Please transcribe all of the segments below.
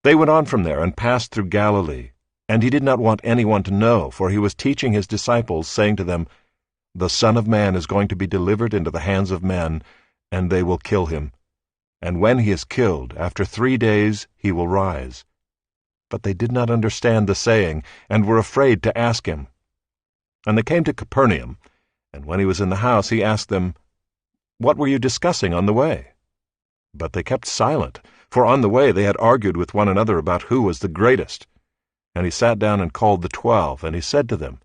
They went on from there and passed through Galilee, and he did not want anyone to know, for he was teaching his disciples, saying to them, "The Son of Man is going to be delivered into the hands of men, and they will kill him. And when he is killed, after 3 days he will rise." But they did not understand the saying, and were afraid to ask him. And they came to Capernaum, and when he was in the house he asked them, "What were you discussing on the way?" But they kept silent, for on the way they had argued with one another about who was the greatest. And he sat down and called the 12, and he said to them,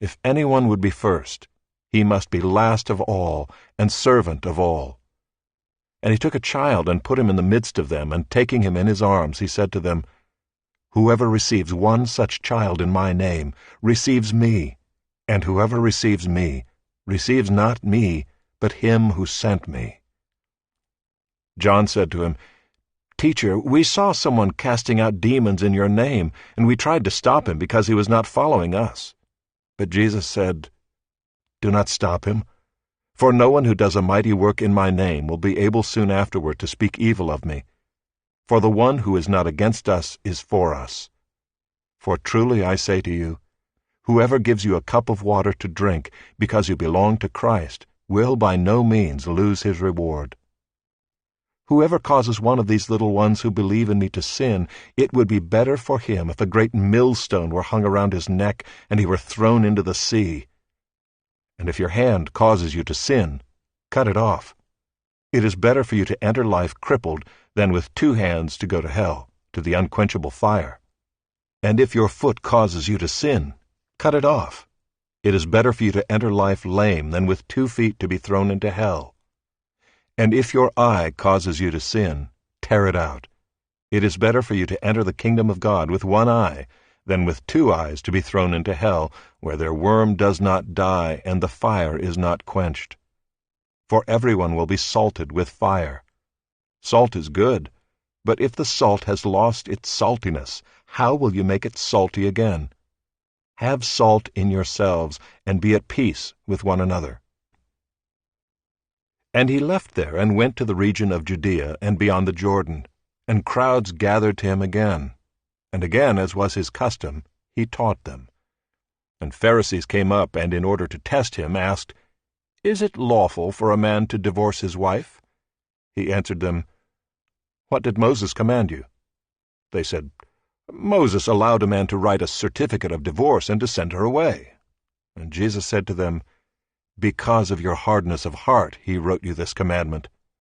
"If anyone would be first, he must be last of all and servant of all." And he took a child and put him in the midst of them, and taking him in his arms, he said to them, "Whoever receives one such child in my name receives me, and whoever receives me receives not me, but him who sent me." John said to him, "Teacher, we saw someone casting out demons in your name, and we tried to stop him because he was not following us." But Jesus said, "Do not stop him, for no one who does a mighty work in my name will be able soon afterward to speak evil of me. For the one who is not against us is for us. For truly I say to you, whoever gives you a cup of water to drink because you belong to Christ will by no means lose his reward. Whoever causes one of these little ones who believe in me to sin, it would be better for him if a great millstone were hung around his neck and he were thrown into the sea. And if your hand causes you to sin, cut it off. It is better for you to enter life crippled than with 2 hands to go to hell, to the unquenchable fire. And if your foot causes you to sin, cut it off. It is better for you to enter life lame than with 2 feet to be thrown into hell. And if your eye causes you to sin, tear it out. It is better for you to enter the kingdom of God with 1 eye than with 2 eyes to be thrown into hell, where their worm does not die and the fire is not quenched. For everyone will be salted with fire. Salt is good, but if the salt has lost its saltiness, how will you make it salty again? Have salt in yourselves, and be at peace with one another." And he left there and went to the region of Judea and beyond the Jordan, and crowds gathered to him again. And again, as was his custom, he taught them. And Pharisees came up, and in order to test him, asked, "Is it lawful for a man to divorce his wife?" He answered them, "What did Moses command you?" They said, "Moses allowed a man to write a certificate of divorce and to send her away." And Jesus said to them, "Because of your hardness of heart he wrote you this commandment.